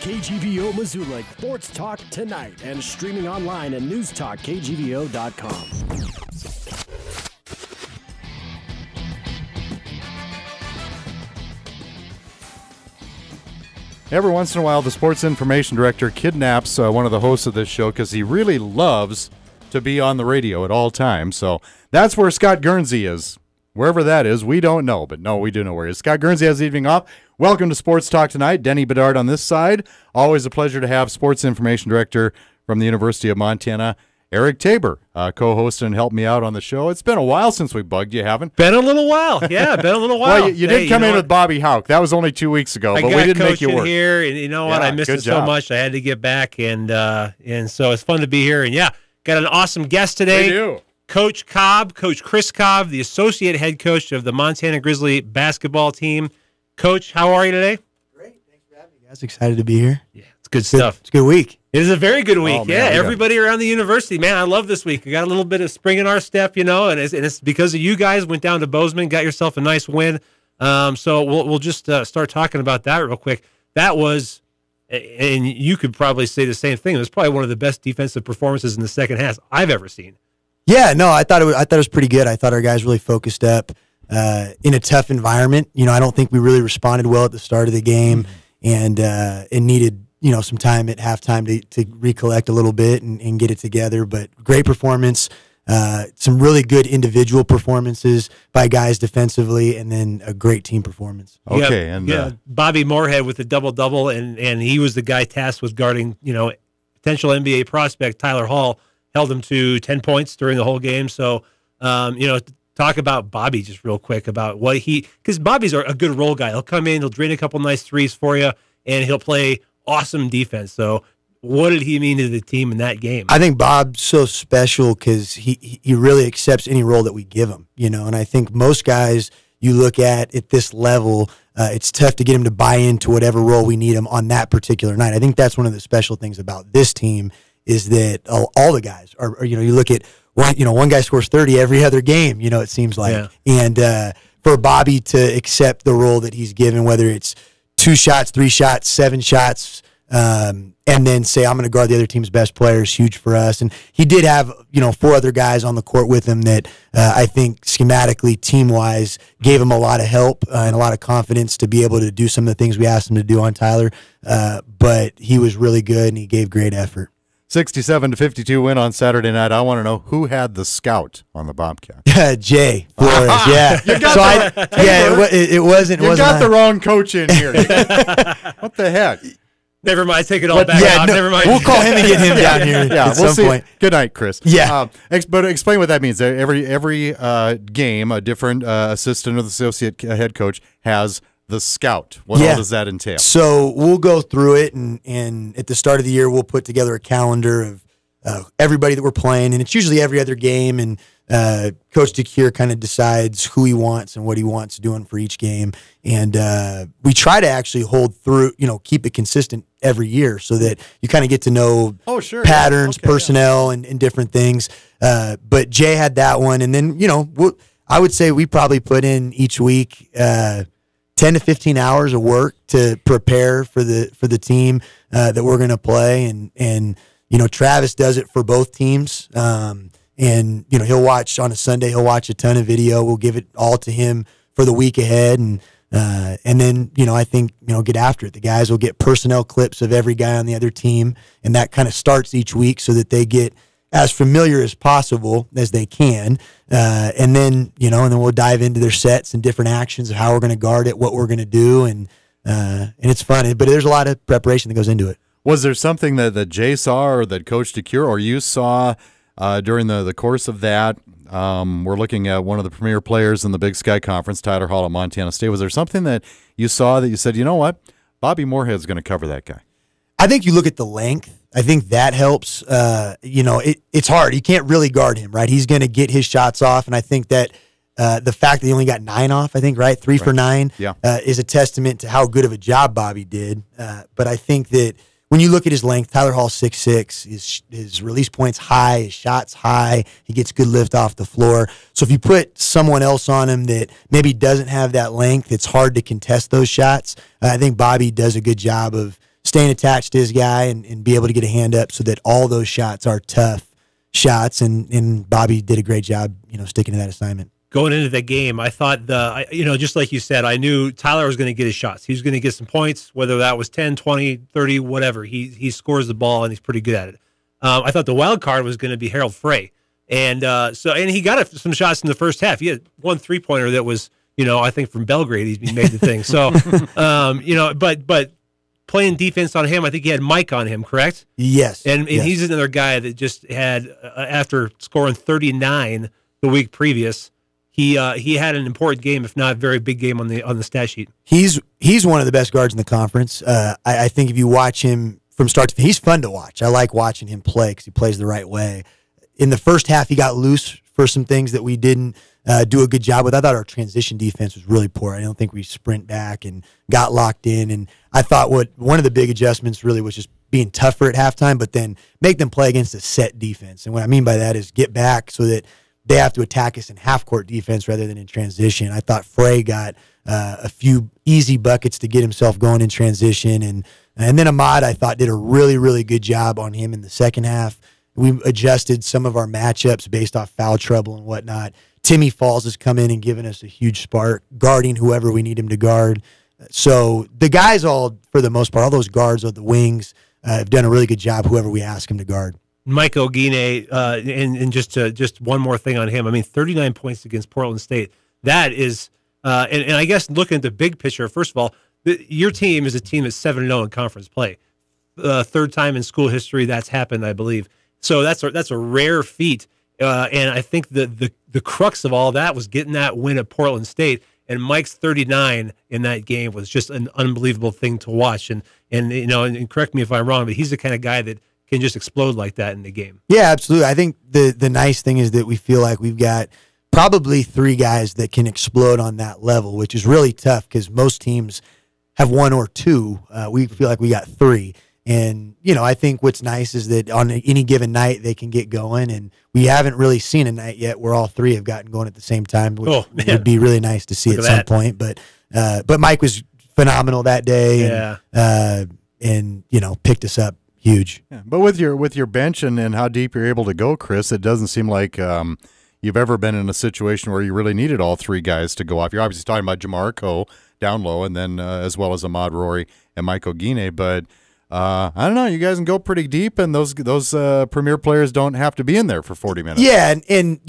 KGVO Missoula Sports Talk tonight and streaming online at newstalkkgvo.com. Every once in a while, the sports information director kidnaps one of the hosts of this show because he really loves to be on the radio at all times. So that's where Scott Guernsey is. Wherever that is, we don't know, but no, we do know where he is. Scott Guernsey has the evening off. Welcome to Sports Talk tonight. Denny Bedard on this side. Always a pleasure to have sports information director from the University of Montana, Eric Tabor, co-host and help me out on the show. It's been a while since we bugged you, haven't? Been a little while. Yeah, been a little while. Well, you did come in with Bobby Houck. That was only 2 weeks ago, but we didn't make you work. Here, and you know what? I missed it so much. I had to get back, and so it's fun to be here. And yeah, got an awesome guest today. We do. Coach Cobb, Coach Chris Cobb, the associate head coach of the Montana Grizzly basketball team. Coach, how are you today? Great. Thanks for having me, guys. Excited to be here. Yeah, it's good stuff. It's a good week. It is a very good week. Oh, man, Everybody around the university, man, I love this week. We got a little bit of spring in our step, you know, and it's because of you guys. Went down to Bozeman, got yourself a nice win. So we'll just start talking about that real quick. That was, and you could probably say the same thing. It was probably one of the best defensive performances in the second half I've ever seen. Yeah, no, I thought it was pretty good. I thought our guys really focused up in a tough environment. You know, I don't think we really responded well at the start of the game, and it needed some time at halftime to recollect a little bit and get it together. But great performance, some really good individual performances by guys defensively, and then a great team performance. Okay, and Bobby Moorhead with the double-double, and he was the guy tasked with guarding, potential NBA prospect Tyler Hall. Held him to 10 points during the whole game. So, talk about Bobby just real quick about what because Bobby's a good role guy. He'll come in, he'll drain a couple nice threes for you, and he'll play awesome defense. So, what did he mean to the team in that game? I think Bob's so special because he really accepts any role that we give him, and I think most guys you look at this level, it's tough to get him to buy into whatever role we need him on that particular night. I think that's one of the special things about this team is that all the guys are you look at one guy scores 30 every other game, it seems like. Yeah. And for Bobby to accept the role that he's given, whether it's 2 shots, 3 shots, 7 shots, and then say, I'm going to guard the other team's best player is huge for us. And he did have, 4 other guys on the court with him that I think schematically, team-wise, gave him a lot of help and a lot of confidence to be able to do some of the things we asked him to do on Tyler. But he was really good, and he gave great effort. 67-52 win on Saturday night. I want to know who had the scout on the Bobcat. Jay Flores. Yeah. It wasn't. You got the wrong coach in here. What the heck? Never mind. Take it all back out. Never mind. We'll call him and get him down here at some point. Good night, Chris. Yeah. But explain what that means. Every game, a different assistant or the associate head coach has the scout. What all does that entail? So we'll go through it, and at the start of the year, we'll put together a calendar of everybody that we're playing, and it's usually every other game, and Coach DeCure kind of decides who he wants and what he wants doing for each game, and we try to actually hold through, keep it consistent every year so that you kind of get to know patterns, personnel, and different things. But Jay had that one, and then, I would say we probably put in each week 10 to 15 hours of work to prepare for the team that we're going to play, and Travis does it for both teams, and he'll watch on a Sunday. He'll watch a ton of video. We'll give it all to him for the week ahead, and then I think get after it. The guys will get personnel clips of every guy on the other team, and that kind of starts each week so that they get as familiar as possible as they can, and then we'll dive into their sets and different actions of how we're going to guard it, what we're going to do, and it's fun. But there's a lot of preparation that goes into it. Was there something that Jay saw or that Coach DeCure or you saw during the course of that? We're looking at one of the premier players in the Big Sky Conference, Tyler Hall at Montana State. Was there something that you saw that you said, you know what, Bobby Moorhead's going to cover that guy? I think you look at the length. I think that helps. It's hard. You can't really guard him, right? He's going to get his shots off, and I think that the fact that he only got 9 off, I think, right? 3 for 9 is a testament to how good of a job Bobby did. But I think that when you look at his length, Tyler Hall's 6'6", his release point's high, his shot's high, he gets good lift off the floor. So if you put someone else on him that maybe doesn't have that length, it's hard to contest those shots. I think Bobby does a good job of staying attached to his guy and be able to get a hand up so that all those shots are tough shots. And Bobby did a great job, sticking to that assignment. Going into the game, I thought just like you said, I knew Tyler was going to get his shots. He was going to get some points, whether that was 10, 20, 30, whatever. He scores the ball, and he's pretty good at it. I thought the wild card was going to be Harold Frey. And he got some shots in the first half. He had one 3-pointer that was, I think from Belgrade he made the thing. So, but playing defense on him, I think he had Mike on him, correct? Yes. And he's another guy that just had, after scoring 39 the week previous, he had an important game, if not a very big game on the stat sheet. He's one of the best guards in the conference. I think if you watch him from start to finish, he's fun to watch. I like watching him play because he plays the right way. In the first half, he got loose for some things that we didn't do a good job with. I thought our transition defense was really poor. I don't think we sprint back and got locked in. And I thought one of the big adjustments really was just being tougher at halftime, but then make them play against a set defense. And what I mean by that is get back so that they have to attack us in half-court defense rather than in transition. I thought Frey got a few easy buckets to get himself going in transition. And then Ahmad, I thought, did a really, really good job on him in the second half. We adjusted some of our matchups based off foul trouble and whatnot. Timmy Falls has come in and given us a huge spark, guarding whoever we need him to guard. So the guys all, for the most part, all those guards on the wings have done a really good job, whoever we ask him to guard. Mike Ogine, and just one more thing on him. I mean, 39 points against Portland State. That is, and I guess looking at the big picture, first of all, your team is a team that's 7-0 in conference play. Third time in school history that's happened, I believe. So that's a rare feat, and I think the crux of all that was getting that win at Portland State. And Mike's 39 in that game was just an unbelievable thing to watch. And correct me if I'm wrong, but he's the kind of guy that can just explode like that in the game. Yeah, absolutely. I think the nice thing is that we feel like we've got probably 3 guys that can explode on that level, which is really tough because most teams have 1 or 2. We feel like we got 3. And, I think what's nice is that on any given night they can get going, and we haven't really seen a night yet where all 3 have gotten going at the same time, which would be really nice to see at some point. But Mike was phenomenal that day, and picked us up huge. Yeah, but with your bench and how deep you're able to go, Chris, it doesn't seem like you've ever been in a situation where you really needed all 3 guys to go off. You're obviously talking about Jamar Coe down low, and then as well as Ahmad Rory and Mike Ogine, but I don't know. You guys can go pretty deep, and those premier players don't have to be in there for 40 minutes. Yeah, and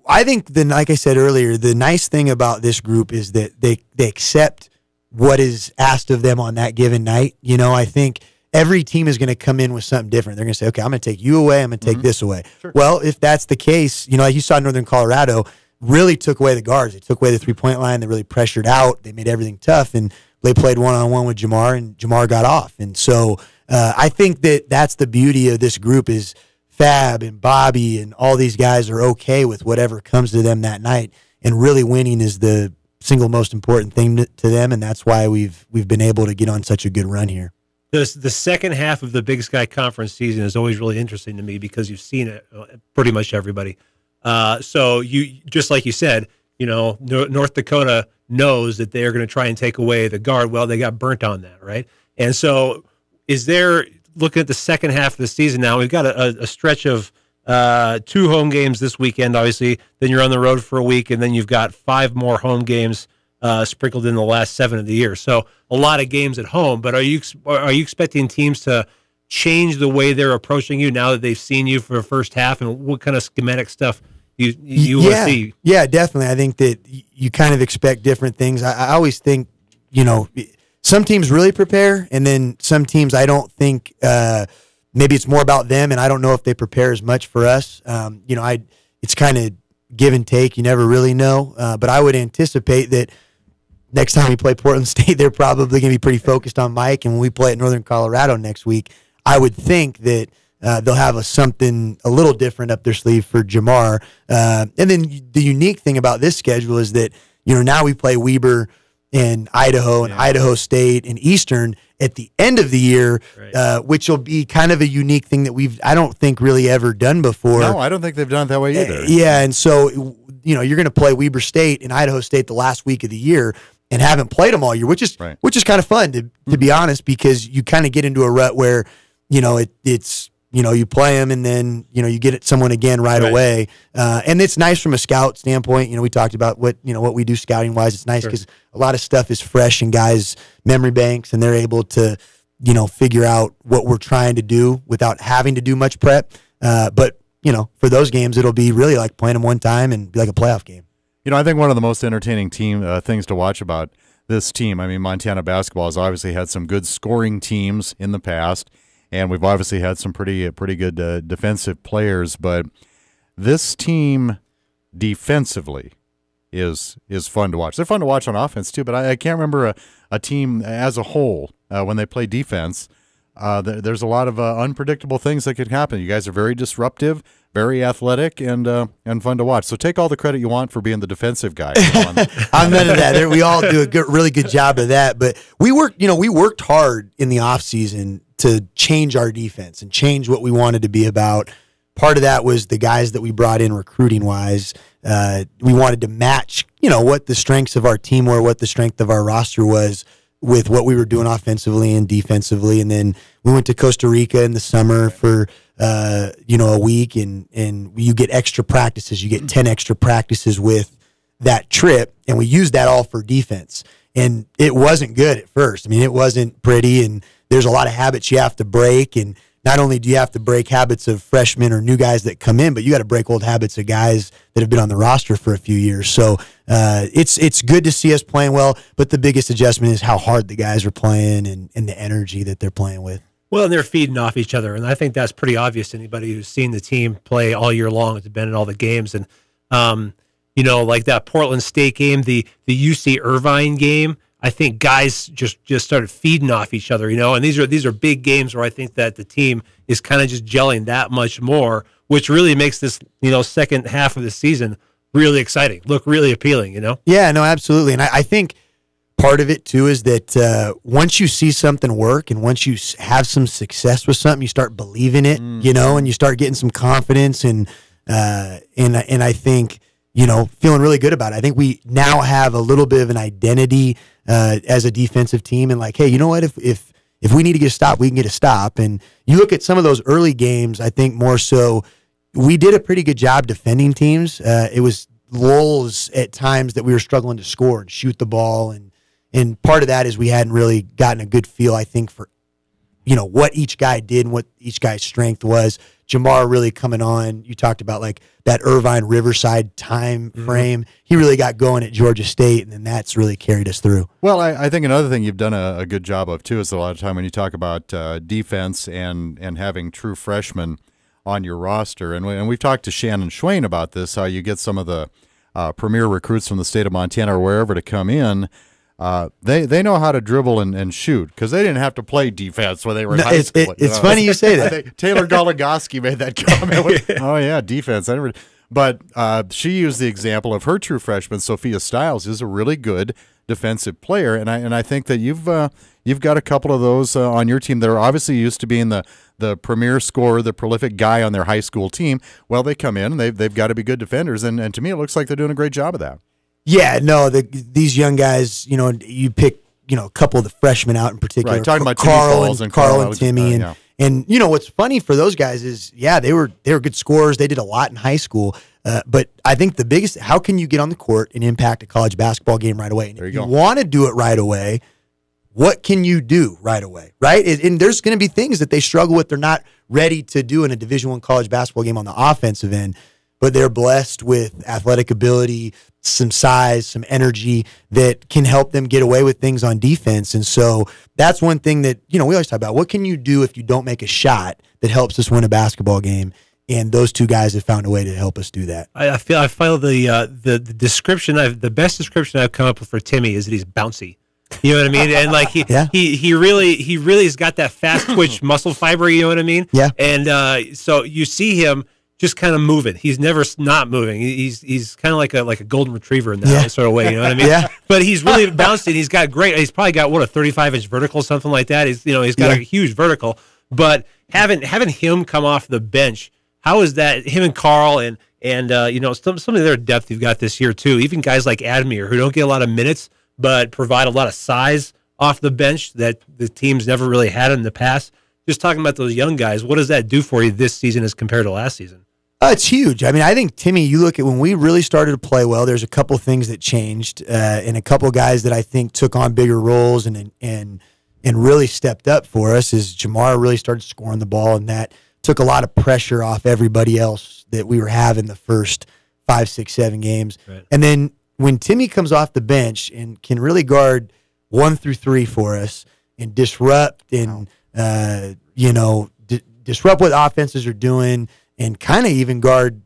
I think like I said earlier, the nice thing about this group is that they accept what is asked of them on that given night. I think every team is going to come in with something different. They're going to say, okay, I'm going to take you away. I'm going to take this away. Sure. Well, if that's the case, like you saw Northern Colorado really took away the guards. They took away the 3-point line. They really pressured out. They made everything tough, and they played one-on-one with Jamar, and Jamar got off. And so I think that's the beauty of this group is Fab and Bobby and all these guys are okay with whatever comes to them that night. And really winning is the single most important thing to them, and that's why we've been able to get on such a good run here. The second half of the Big Sky Conference season is always really interesting to me because you've seen it pretty much everybody. So you just like you said, North Dakota knows that they're going to try and take away the guard. Well, they got burnt on that, right? And so looking at the second half of the season now, we've got a stretch of 2 home games this weekend, obviously. Then you're on the road for a week, and then you've got 5 more home games sprinkled in the last 7 of the year. So a lot of games at home. But are you expecting teams to change the way they're approaching you now that they've seen you for the first half, and what kind of schematic stuff you want to see? Yeah, definitely. I think that you kind of expect different things. I always think, some teams really prepare, and then some teams I don't think maybe it's more about them, and I don't know if they prepare as much for us. It's kind of give and take. You never really know. But I would anticipate that next time we play Portland State, they're probably going to be pretty focused on Mike, and when we play at Northern Colorado next week, I would think that they'll have something a little different up their sleeve for Jamar. And then the unique thing about this schedule is that, now we play Weber and Idaho and Idaho State and Eastern at the end of the year, right. Which will be kind of a unique thing that I don't think really ever done before. No, I don't think they've done it that way either. Yeah, and so, you're going to play Weber State and Idaho State the last week of the year. and haven't played them all year, which is kind of fun to be honest, because you kind of get into a rut where, it's you play them and then, you get someone again right away. And it's nice from a scout standpoint. We talked about what we do scouting wise. It's nice because a lot of stuff is fresh in guys' memory banks, and they're able to, figure out what we're trying to do without having to do much prep. But for those games, it'll be really like playing them one time and be like a playoff game. I think one of the most entertaining things to watch about this team, Montana basketball has obviously had some good scoring teams in the past, and we've obviously had some pretty good defensive players, but this team defensively is fun to watch. They're fun to watch on offense too, but I can't remember a team as a whole when they play defense. There's a lot of unpredictable things that could happen. You guys are very disruptive, very athletic, and fun to watch. So take all the credit you want for being the defensive guy. I'm none of that. We all do a really good job of that. But we worked hard in the off season to change our defense and change what we wanted to be about. Part of that was the guys that we brought in recruiting wise. We wanted to match, what the strengths of our team were, what the strength of our roster was, with what we were doing offensively and defensively. And then we went to Costa Rica in the summer for, a week, and you get extra practices. You get 10 extra practices with that trip, and we used that all for defense. And it wasn't good at first. It wasn't pretty, and there's a lot of habits you have to break. And not only do you have to break habits of freshmen or new guys that come in, but you got to break old habits of guys that have been on the roster for a few years. So it's good to see us playing well, but the biggest adjustment is how hard the guys are playing and the energy that they're playing with. Well, and they're feeding off each other, and I think that's pretty obvious to anybody who's seen the team play all year long, has been in all the games. And, like that Portland State game, the UC Irvine game, I think guys just started feeding off each other, and these are big games where I think that the team is kind of just gelling that much more, which really makes this, second half of the season really exciting, look really appealing, Yeah, no, absolutely. And I think part of it too is that once you see something work and once you have some success with something, you start believing it, and you start getting some confidence and I think, feeling really good about it. I think we now have a little bit of an identity as a defensive team, and like, hey, you know what? If we need to get a stop, we can get a stop. And you look at some of those early games, I think more so we did a pretty good job defending teams. It was lulls at times that we were struggling to score and shoot the ball, and part of that is we hadn't really gotten a good feel, I think, for what each guy did and what each guy's strength was. Jamar really coming on. You talked about like that Irvine Riverside time frame. He really got going at Georgia State, and then that's really carried us through. Well, I think another thing you've done a good job of too is a lot of time when you talk about defense and having true freshmen on your roster, and we've talked to Shannon Schwain about this, how you get some of the premier recruits from the state of Montana or wherever to come in. They know how to dribble and shoot because they didn't have to play defense when they were in high school. It's funny you say that. I think Taylor Goligoski made that comment. Oh, yeah, defense. But she used the example of her true freshman, Sophia Stiles, is a really good defensive player, and I think that you've got a couple of those on your team that are obviously used to being the premier scorer, the prolific guy on their high school team. Well, they come in and they've got to be good defenders, and to me it looks like they're doing a great job of that. Yeah, no, these young guys, you pick, a couple of the freshmen out in particular. Right, talking about Carl and Timmy. And what's funny for those guys is, they were good scorers. They did a lot in high school. But I think the biggest, how can you get on the court and impact a college basketball game right away? And if you want to do it right away, what can you do right away, right? And there's going to be things that they struggle with. They're not ready to do in a Division I college basketball game on the offensive end, but they're blessed with athletic ability, some size, some energy that can help them get away with things on defense. And so that's one thing that, we always talk about. What can you do if you don't make a shot that helps us win a basketball game? And those two guys have found a way to help us do that. I feel the description, the best description I've come up with for Timmy is that he's bouncy. You know what I mean? And like he really has got that fast twitch muscle fiber. You know what I mean? Yeah. And so you see him just kind of moving. He's never not moving. He's kind of like a golden retriever in that sort of way. You know what I mean? Yeah. But he's really bouncing. He's got great. He's probably got a 35-inch vertical, something like that. He's got a huge vertical. But having him come off the bench, how is that? Him and Carl and some of their depth you've got this year too. Even guys like Admir who don't get a lot of minutes, but provide a lot of size off the bench that the teams never really had in the past. Just talking about those young guys, what does that do for you this season as compared to last season? It's huge. I mean, I think, Timmy, you look at when we really started to play well, there's a couple things that changed, and a couple guys that I think took on bigger roles and really stepped up for us. Is Jamar really started scoring the ball, and that took a lot of pressure off everybody else that we were having the first 5, 6, 7 games. Right. And then when Timmy comes off the bench and can really guard 1 through 3 for us and disrupt and disrupt what offenses are doing, and kind of even guard,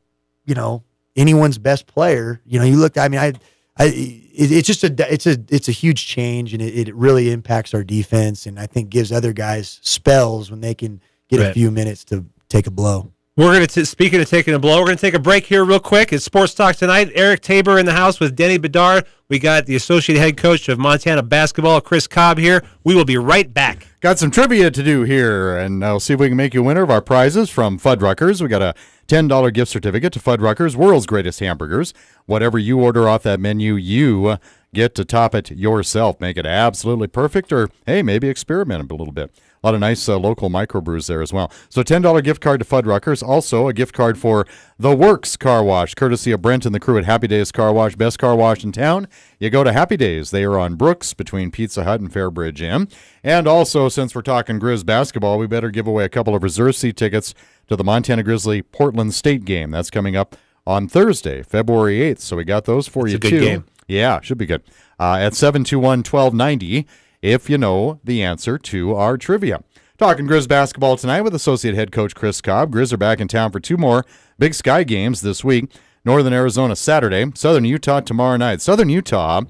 anyone's best player. You look. I mean, it's a huge change, and it really impacts our defense, and I think gives other guys spells when they can get a few minutes to take a blow. We're going to, speaking of taking a blow, we're going to take a break here real quick. It's Sports Talk Tonight. Eric Tabor in the house with Denny Bedard. We got the associate head coach of Montana basketball, Chris Cobb, here. We will be right back. Got some trivia to do here, and I'll see if we can make you a winner of our prizes from Fuddruckers. We got a $10 gift certificate to Fuddruckers, world's greatest hamburgers. Whatever you order off that menu, you get to top it yourself. Make it absolutely perfect, or, hey, maybe experiment a little bit. A lot of nice local microbrews there as well. So $10 gift card to Fuddruckers. Also a gift card for The Works Car Wash, courtesy of Brent and the crew at Happy Days Car Wash. Best car wash in town. You go to Happy Days. They are on Brooks between Pizza Hut and Fairbridge Inn. And also, since we're talking Grizz basketball, we better give away a couple of reserve seat tickets to the Montana Grizzly Portland State game. That's coming up on Thursday, February 8th. So we got those for you, too. It's a good game. Yeah, should be good. At 721-1290. If you know the answer to our trivia. Talking Grizz basketball tonight with associate head coach Chris Cobb. Grizz are back in town for 2 more Big Sky games this week. Northern Arizona Saturday, Southern Utah tomorrow night. Southern Utah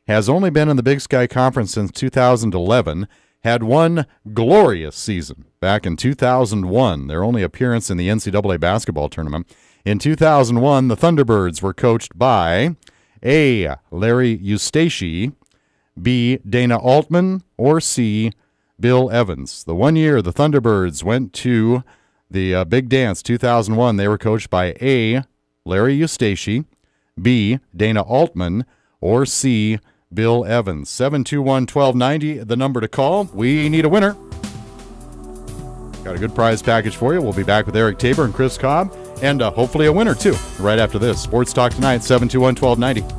has only been in the Big Sky Conference since 2011, had one glorious season back in 2001, their only appearance in the NCAA basketball tournament. In 2001, the Thunderbirds were coached by A. Larry Eustache, B. Dana Altman, or C. Bill Evans. The 1 year the Thunderbirds went to the Big Dance 2001, they were coached by A. Larry Eustache, B. Dana Altman, or C. Bill Evans. 721-1290, the number to call. We need a winner. Got a good prize package for you. We'll be back with Eric Tabor and Chris Cobb, and hopefully a winner, too, right after this. Sports Talk Tonight, 721-1290.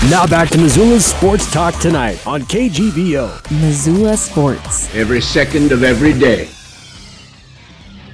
Now back to Missoula's Sports Talk Tonight on KGVO. Missoula Sports. Every second of every day.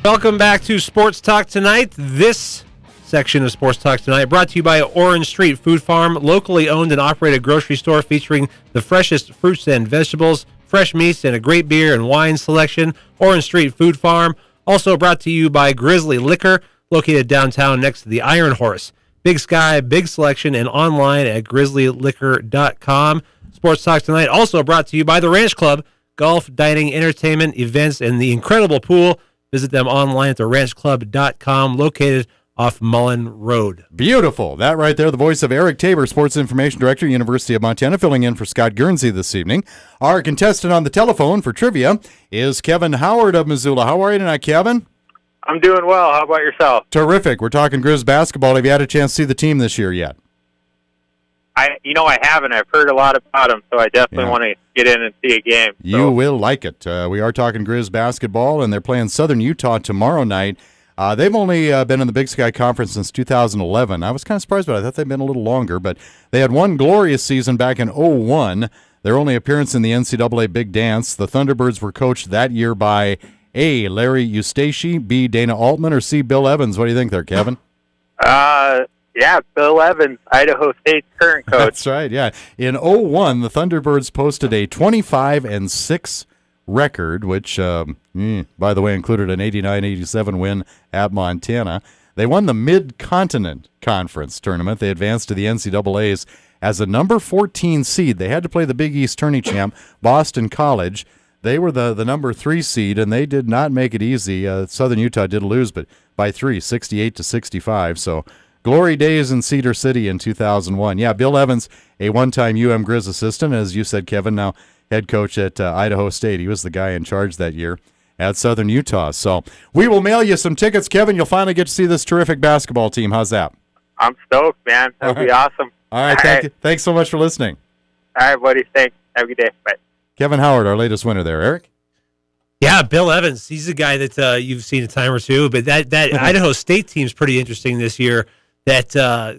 Welcome back to Sports Talk Tonight. This section of Sports Talk Tonight brought to you by Orange Street Food Farm, locally owned and operated grocery store featuring the freshest fruits and vegetables, fresh meats, and a great beer and wine selection. Orange Street Food Farm. Also brought to you by Grizzly Liquor, located downtown next to the Iron Horse. Big Sky, big selection, and online at grizzlyliquor.com. Sports Talk Tonight also brought to you by the Ranch Club, golf, dining, entertainment, events, and the incredible pool. Visit them online at theranchclub.com, located off Mullen Road. Beautiful. That right there, the voice of Eric Tabor, Sports Information Director, University of Montana, filling in for Scott Guernsey this evening. Our contestant on the telephone for trivia is Kevin Howard of Missoula. How are you tonight, Kevin? I'm doing well. How about yourself? Terrific. We're talking Grizz basketball. Have you had a chance to see the team this year yet? I haven't. I've heard a lot about them, so I definitely want to get in and see a game. You will like it. We are talking Grizz basketball, and they're playing Southern Utah tomorrow night. They've only been in the Big Sky Conference since 2011. I was kind of surprised, but I thought they'd been a little longer. But they had one glorious season back in 2001. Their only appearance in the NCAA Big Dance. The Thunderbirds were coached that year by A. Larry Eustache, B. Dana Altman, or C. Bill Evans. What do you think there, Kevin? Yeah, Bill Evans, Idaho State's current coach. That's right, yeah. In 2001, the Thunderbirds posted a 25-6 record, which, by the way, included an 89-87 win at Montana. They won the Mid-Continent Conference tournament. They advanced to the NCAAs as a number 14 seed. They had to play the Big East tourney champ, Boston College. They were the number 3 seed, and they did not make it easy. Southern Utah did lose, but by 3, 68-65. So glory days in Cedar City in 2001. Yeah, Bill Evans, a one-time UM Grizz assistant, as you said, Kevin, now head coach at Idaho State. He was the guy in charge that year. at Southern Utah. So we will mail you some tickets, Kevin. You'll finally get to see this terrific basketball team. How's that? I'm stoked, man. That'll be awesome. All right, thank you. Thanks so much for listening. All right, buddy. Thanks. Have a good day. Bye. Kevin Howard, our latest winner there. Eric? Yeah, Bill Evans. He's a guy that you've seen a time or two, but that Idaho State team's pretty interesting this year. That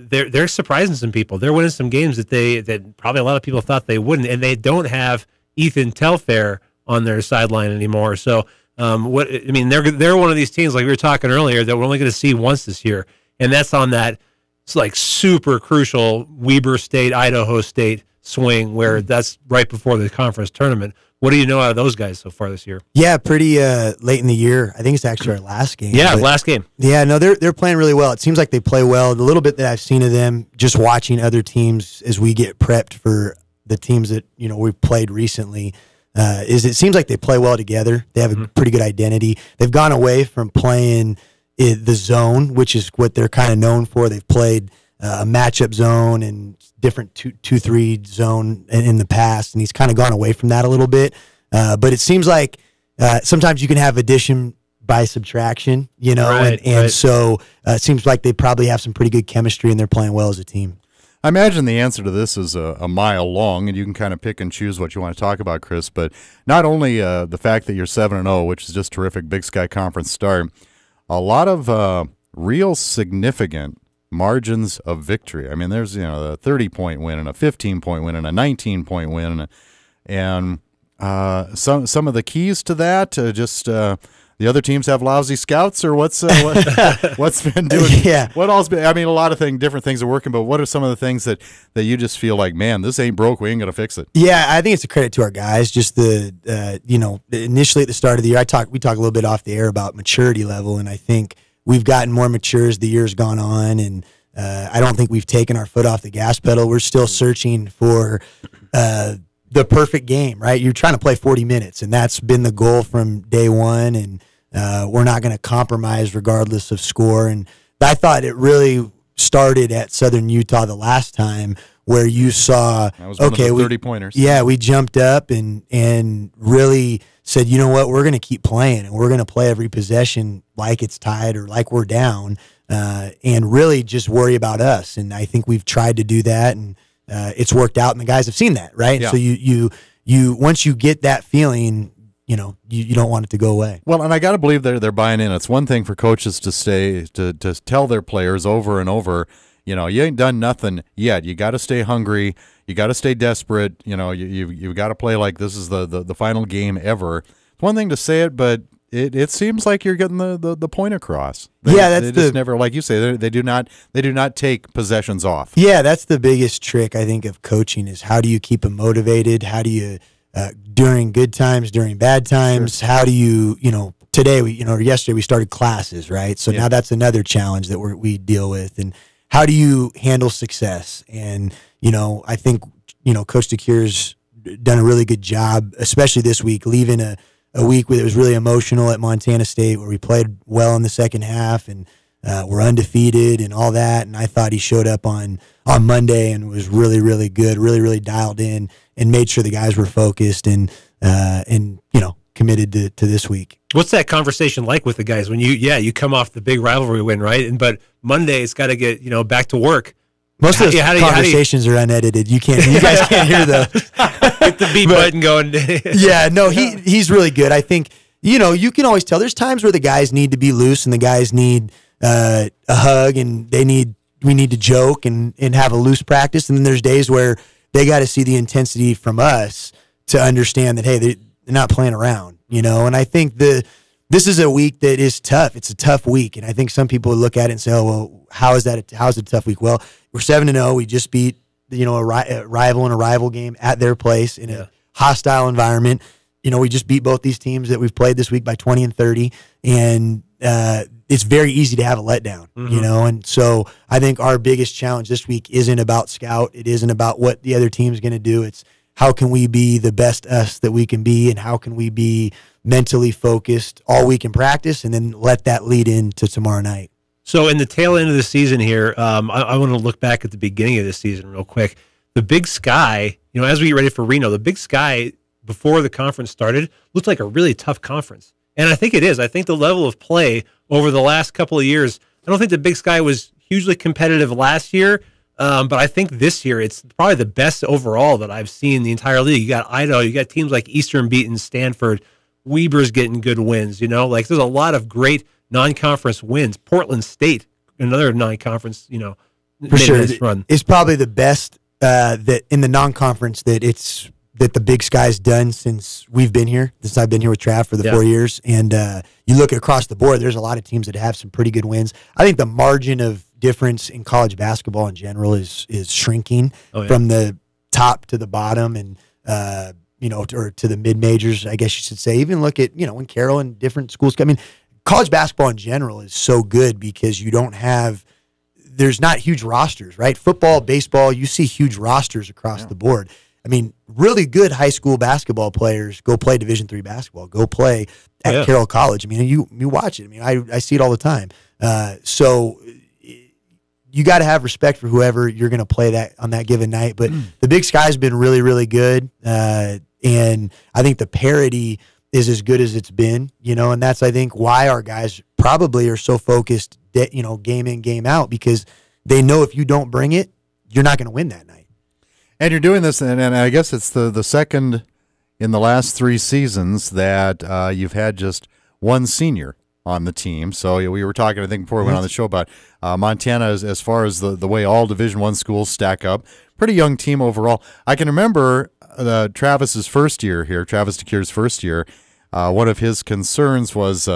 they're surprising some people. They're winning some games that probably a lot of people thought they wouldn't, and they don't have Ethan Telfair on their sideline anymore. So they're one of these teams, like we were talking earlier, that we're only going to see once this year, and that's on that it's like super crucial Weber State, Idaho State swing where that's right before the conference tournament. What do you know out of those guys so far this year? Yeah, pretty late in the year. I think it's actually our last game. Yeah, last game. Yeah, no, they're playing really well. It seems like they play well. The little bit that I've seen of them, just watching other teams as we get prepped for the teams that we've played recently, is it seems like they play well together. They have a pretty good identity. They've gone away from playing the zone, which is what they're kind of known for. They've played a matchup zone and different 2-3 zone in the past, and he's kind of gone away from that a little bit. But it seems like sometimes you can have addition by subtraction, right. So it seems like they probably have some pretty good chemistry and they're playing well as a team. I imagine the answer to this is a mile long, and you can kind of pick and choose what you want to talk about, Chris. But not only the fact that you're 7-0, which is just terrific, Big Sky Conference start, a lot of real significant margins of victory. I mean, there's a 30-point win and a 15-point win and a 19-point win, and some of the keys to that. The other teams have lousy scouts, or what's been doing? Yeah. What else? A lot of different things are working, but what are some of the things that you just feel like, man, this ain't broke, we ain't gonna fix it? Yeah, I think it's a credit to our guys. Just initially at the start of the year, we talk a little bit off the air about maturity level, and I think we've gotten more mature as the year's gone on, and I don't think we've taken our foot off the gas pedal. We're still searching for the perfect game, right? You're trying to play 40 minutes, and that's been the goal from day one, and we're not going to compromise regardless of score. And I thought it really started at Southern Utah the last time, where you saw, that was one of the 30-pointers. Yeah, we jumped up and really said, you know what, we're going to keep playing, and we're going to play every possession like it's tied or like we're down, and really just worry about us. And I think we've tried to do that, and it's worked out, and the guys have seen that, right? Yeah. So you once you get that feeling, you don't want it to go away. Well, and I got to believe they're buying in. It's one thing for coaches to tell their players over and over, you ain't done nothing yet. You got to stay hungry. You got to stay desperate. You've got to play like this is the final game ever. It's one thing to say it, but it seems like you're getting the point across. They just never, like you say, they do not take possessions off. Yeah, that's the biggest trick, I think, of coaching is how do you keep them motivated? How do you during good times, during bad times? Sure. How do you today yesterday we started classes, right? So now that's another challenge that we deal with, and how do you handle success? And I think Coach DeCure's done a really good job, especially this week, leaving a week where it was really emotional at Montana State, where we played well in the second half and we're undefeated and all that. And I thought he showed up on Monday and was really, really good, really, really dialed in and made sure the guys were focused and committed to this week. What's that conversation like with the guys when you come off the big rivalry win, right? But Monday it's got to get back to work. Most of those conversations are unedited. You guys can't hear those. Get the beat button going. Yeah, no, he's really good. I think you can always tell. There's times where the guys need to be loose and the guys need a hug and we need to joke and have a loose practice. And then there's days where they got to see the intensity from us to understand that, hey, they're not playing around, And I think this is a week that is tough. It's a tough week. And I think some people would look at it and say, oh, well, how's it a tough week? Well, we're 7-0. We just beat, a rival in a rival game at their place in a hostile environment. We just beat both these teams that we've played this week by 20 and 30. And it's very easy to have a letdown, And so I think our biggest challenge this week isn't about scout. It isn't about what the other team's going to do. It's how can we be the best us that we can be, and how can we be mentally focused all week in practice and then let that lead into tomorrow night. So in the tail end of the season here, I want to look back at the beginning of the season real quick. The Big Sky, as we get ready for Reno, the Big Sky before the conference started looked like a really tough conference. And I think it is. I think the level of play over the last couple of years, I don't think the Big Sky was hugely competitive last year, but I think this year it's probably the best overall that I've seen in the entire league. You got Idaho, you got teams like Eastern beating Stanford, Weber's getting good wins, like there's a lot of great non-conference wins. Portland State, another non-conference, for sure. Run. It's probably the best that in the non-conference that the Big Sky's done since we've been here, since I've been here with Trav for the 4 years. And you look across the board, there's a lot of teams that have some pretty good wins. I think the margin of difference in college basketball in general is shrinking from the top to the bottom and, or to the mid-majors, I guess you should say. Even look at, when Carroll and different schools come in. College basketball in general is so good because there's not huge rosters, right? Football, baseball, you see huge rosters across the board. I mean, really good high school basketball players go play Division III basketball, go play at Carroll College. I mean, you watch it. I mean, I see it all the time. So you got to have respect for whoever you're going to play that on that given night. But the Big Sky's been really, really good. And I think the parity is as good as it's been, and that's, I think, why our guys probably are so focused, game in, game out, because they know if you don't bring it, you're not going to win that night. And you're doing this, and I guess it's the second in the last 3 seasons that you've had just one senior on the team. So we were talking, I think, before we went on the show about Montana as far as the way all Division I schools stack up. Pretty young team overall. I can remember Travis's first year here, Travis DeCure's first year. One of his concerns was,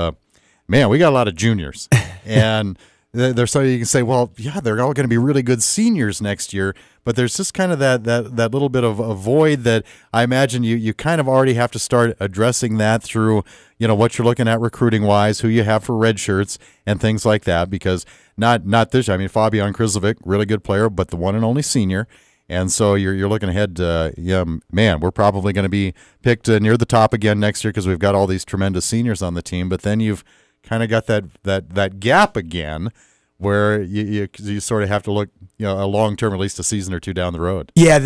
man, we got a lot of juniors. And they're so you can say, well, yeah, they're all going to be really good seniors next year, but there's just kind of that little bit of a void that I imagine you kind of already have to start addressing that through, what you're looking at recruiting wise, who you have for red shirts and things like that, because not this. I mean, Fabian Krizovic, really good player, but the one and only senior. And so you're looking ahead. Man, we're probably going to be picked near the top again next year because we've got all these tremendous seniors on the team. But then you've kind of got that gap again, where you sort of have to look, a long term, at least a season or two down the road. Yeah,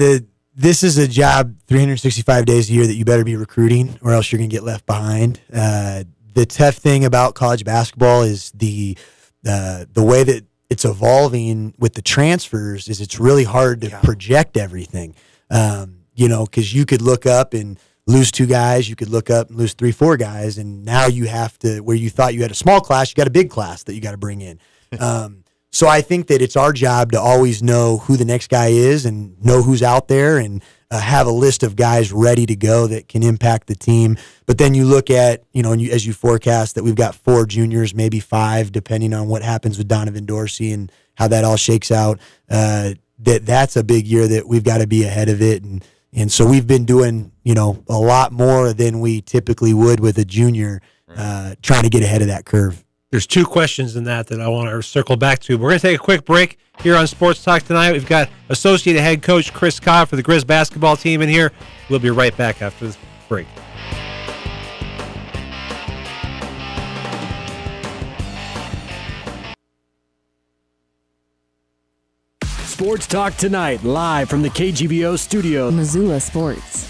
this is a job 365 days a year that you better be recruiting, or else you're going to get left behind. The tough thing about college basketball is the way that it's evolving with the transfers is it's really hard to project everything. Because you could look up and lose 2 guys, you could look up and lose 3-4 guys, and now you have to, where you thought you had a small class, you got a big class that you got to bring in. So I think that it's our job to always know who the next guy is and know who's out there and have a list of guys ready to go that can impact the team. But then you look at, as you forecast that we've got 4 juniors, maybe 5, depending on what happens with Donovan Dorsey and how that all shakes out, that's a big year that we've got to be ahead of it. And so we've been doing, a lot more than we typically would with a junior, trying to get ahead of that curve. There's 2 questions in that I want to circle back to. We're going to take a quick break here on Sports Talk Tonight. We've got Associate Head Coach Chris Cobb for the Grizz basketball team in here. We'll be right back after this break. Sports Talk Tonight, live from the KGVO studio. Missoula Sports.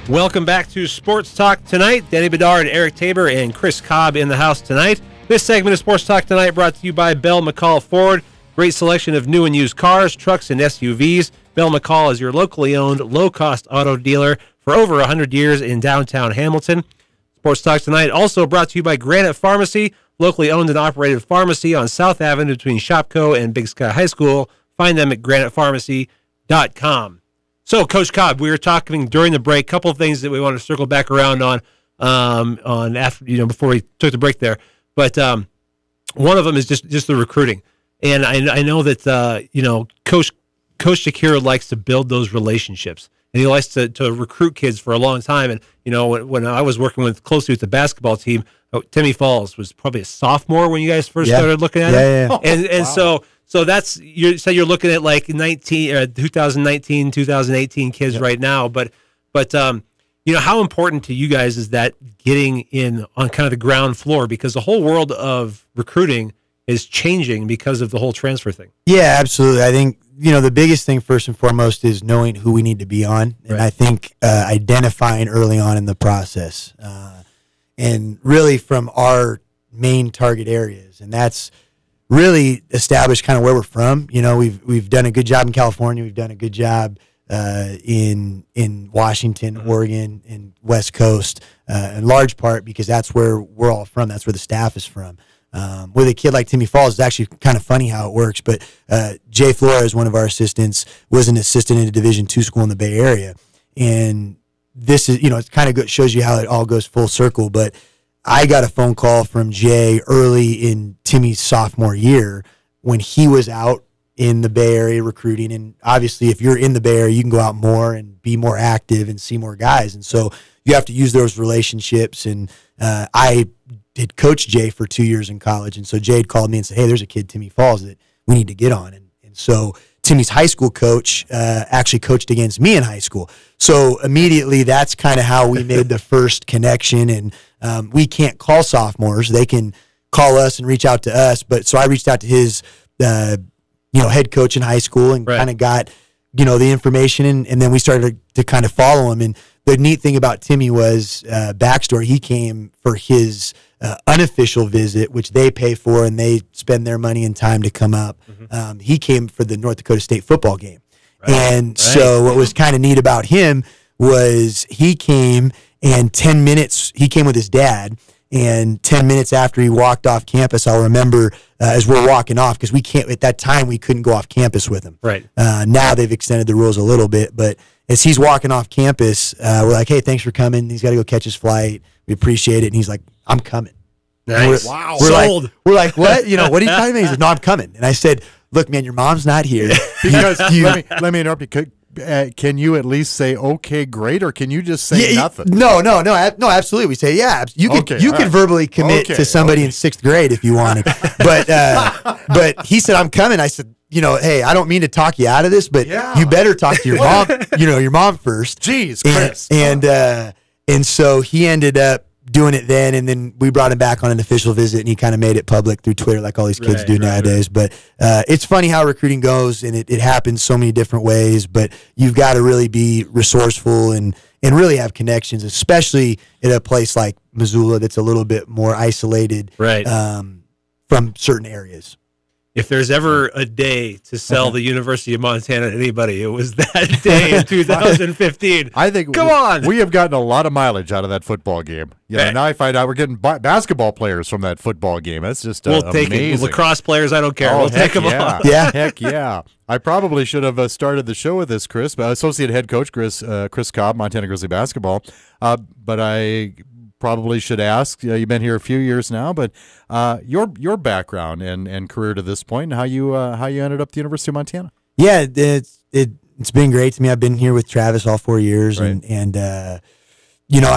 Welcome back to Sports Talk Tonight. Danny Bedard, Eric Tabor, and Chris Cobb in the house tonight. This segment of Sports Talk Tonight brought to you by Bell McCall Ford. Great selection of new and used cars, trucks, and SUVs. Bell McCall is your locally owned, low-cost auto dealer for over 100 years in downtown Hamilton. Sports Talk Tonight also brought to you by Granite Pharmacy, locally owned and operated pharmacy on South Avenue between Shopko and Big Sky High School. Find them at granitepharmacy.com. So, Coach Cobb, we were talking during the break, a couple of things that we want to circle back around on after, before we took the break there. But one of them is just the recruiting. And I know that, Coach Shakira likes to build those relationships. And he likes to recruit kids for a long time. And, when I was working closely with the basketball team, Timmy Falls was probably a sophomore when you guys first started looking at him. Yeah. And wow. So that's you're looking at like 2019, 2018 kids right now. But how important to you guys is that getting in on kind of the ground floor, because the whole world of recruiting is changing because of the whole transfer thing? Yeah, absolutely. I think the biggest thing first and foremost is knowing who we need to be on. And I think identifying early on in the process and really from our main target areas. And that's really established kind of where we're from. We've done a good job in California. We've done a good job in Washington, Oregon, and West Coast, in large part because that's where we're all from. That's where the staff is from. With a kid like Timmy Falls, it's actually kind of funny how it works. But Jay Flores, one of our assistants, was an assistant in a Division II school in the Bay Area. And this is, it kind of shows you how it all goes full circle. But I got a phone call from Jay early in Timmy's sophomore year when he was out in the Bay Area recruiting. And obviously, if you're in the Bay Area, you can go out more and be more active and see more guys. And so you have to use those relationships. And I did coach Jay for 2 years in college. And so Jay had called me and said, hey, there's a kid, Timmy Falls, that we need to get on. And so Timmy's high school coach actually coached against me in high school. So immediately that's kind of how we made the first connection. And we can't call sophomores. They can call us and reach out to us. But so I reached out to his head coach in high school and kind of got, the information. And then we started to kind of follow him. And the neat thing about Timmy was backstory. He came for his unofficial visit, which they pay for, and they spend their money and time to come up. He came for the North Dakota State football game. So what was kind of neat about him was he came and 10 minutes, he came with his dad, and 10 minutes after he walked off campus, I'll remember as we're walking off, because at that time we couldn't go off campus with him. Now they've extended the rules a little bit, but as he's walking off campus, we're like, hey, thanks for coming. He's got to go catch his flight. We appreciate it. And he's like, I'm coming. Nice. Wow. Sold. We're like, what? What are you talking about? He said, no, I'm coming. And I said, look, man, your mom's not here. Because let me interrupt you. Can you at least say, okay, great, or can you just say nothing? No, absolutely. We say, yeah, you could verbally commit to somebody in 6th grade if you wanted. But he said, I'm coming. I said, hey, I don't mean to talk you out of this, but you better talk to your mom, your mom first. Jeez, Chris. And so he ended up doing it then, and then we brought him back on an official visit, and he kind of made it public through Twitter like all these kids do nowadays. But it's funny how recruiting goes, and it happens so many different ways, but you've got to really be resourceful and really have connections, especially at a place like Missoula that's a little bit more isolated from certain areas. If there's ever a day to sell the University of Montana to anybody, it was that day in 2015. I think Come on. We have gotten a lot of mileage out of that football game. Now I find out we're getting basketball players from that football game. That's just we'll take amazing. it. Lacrosse players, I don't care. Oh, we'll take them all. Yeah. Heck yeah. I probably should have started the show with this, Chris. Associate head coach Chris Cobb, Montana Grizzly basketball. But I probably should ask. You've been here a few years now, but your background and career to this point, and how you ended up at the University of Montana. Yeah, it's been great to me. I've been here with Travis all 4 years, and I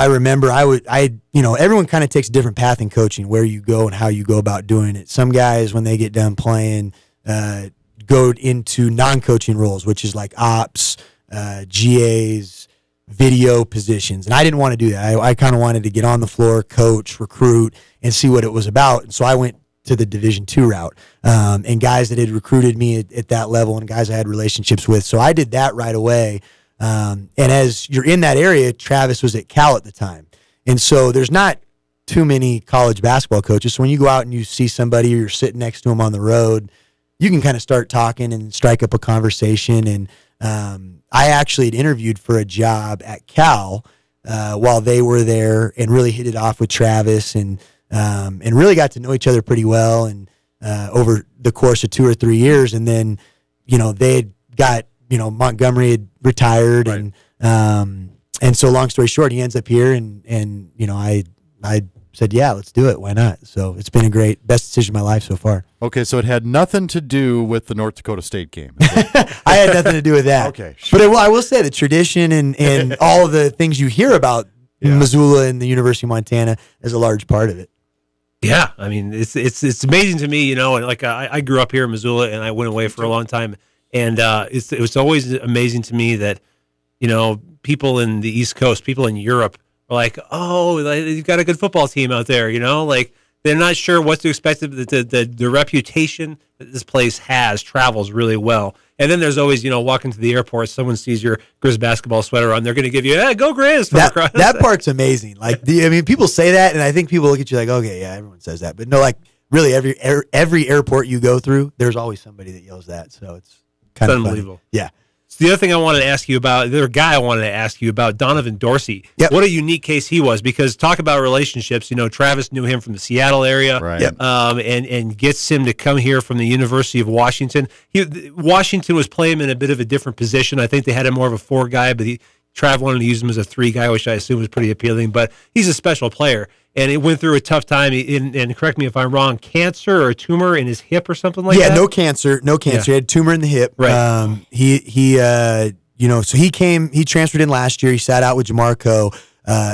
remember everyone kind of takes a different path in coaching, where you go and how you go about doing it. Some guys, when they get done playing, go into non-coaching roles, which is like ops, GAs, video positions. And I didn't want to do that. I kind of wanted to get on the floor, coach, recruit, and see what it was about. And so I went to the Division II route, and guys that had recruited me at that level and guys I had relationships with. So I did that right away. And as you're in that area, Travis was at Cal at the time. And so there's not too many college basketball coaches. So when you go out and you see somebody or you're sitting next to them on the road, you can kind of start talking and strike up a conversation. And I actually had interviewed for a job at Cal while they were there, and really hit it off with Travis, and really got to know each other pretty well, and over the course of 2 or 3 years. And then they had got Montgomery had retired, and so long story short, he ends up here, and I said, yeah, let's do it. Why not? So it's been a best decision of my life so far. Okay, so it had nothing to do with the North Dakota State game. I had nothing to do with that. Okay, sure. But I will say the tradition and all of the things you hear about Missoula and the University of Montana is a large part of it. Yeah, I mean, it's amazing to me, and like I grew up here in Missoula, and I went away for a long time, and it was always amazing to me that people in the East Coast, people in Europe, are like, oh, you've got a good football team out there, like they're not sure what to expect. The reputation that this place has travels really well, And then there's always, walking to the airport, someone sees your Grizz basketball sweater on, they're going to give you, hey, go Grizz. That part's amazing. Like, people say that, and I think people look at you like, okay, yeah, everyone says that. But no, like, really, every airport you go through, there's always somebody that yells that. So it's kind of unbelievable. Funny. Yeah. So the other thing I wanted to ask you about, the other guy I wanted to ask you about, Donovan Dorsey. Yep. What a unique case he was, because talk about relationships. Travis knew him from the Seattle area, Right. Yep. and gets him to come here from the University of Washington. Washington was playing him in a bit of a different position. I think they had him more of a 4 guy, but Trav wanted to use him as a 3 guy, which I assume was pretty appealing. But he's a special player, and it went through a tough time. And correct me if I'm wrong, cancer or a tumor in his hip or something like that? Yeah, no cancer. Yeah. He had a tumor in the hip. Right. So he transferred in last year. He sat out with Jamarco.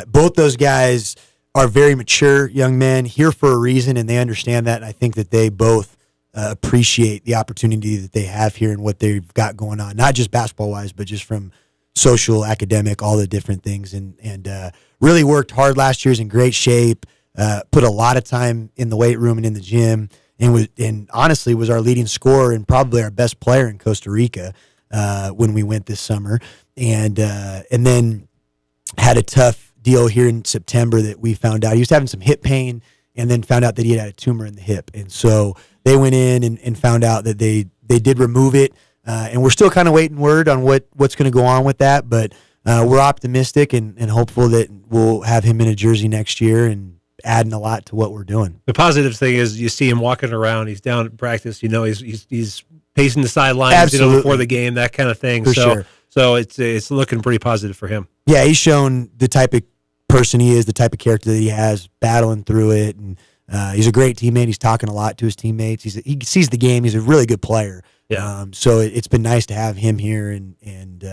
Both those guys are very mature young men here for a reason, and they understand that. And I think that they both appreciate the opportunity that they have here and what they've got going on, not just basketball-wise, but just from social, academic, all the different things, and really worked hard last year. Is in great shape. Put a lot of time in the weight room and in the gym, and honestly was our leading scorer and probably our best player in Costa Rica when we went this summer, and then had a tough deal here in September that we found out he was having some hip pain, and then found out that he had a tumor in the hip, and so they went in and found out that they did remove it. And we're still kind of waiting word on what's going to go on with that, but we're optimistic and hopeful that we'll have him in a jersey next year and adding a lot to what we're doing. The positive thing is you see him walking around. He's down at practice. He's pacing the sidelines before the game, that kind of thing. Sure. So it's looking pretty positive for him. Yeah, he's shown the type of person he is, the type of character that he has, battling through it, and he's a great teammate. He's talking a lot to his teammates. He sees the game. He's a really good player. Yeah. So it's been nice to have him here and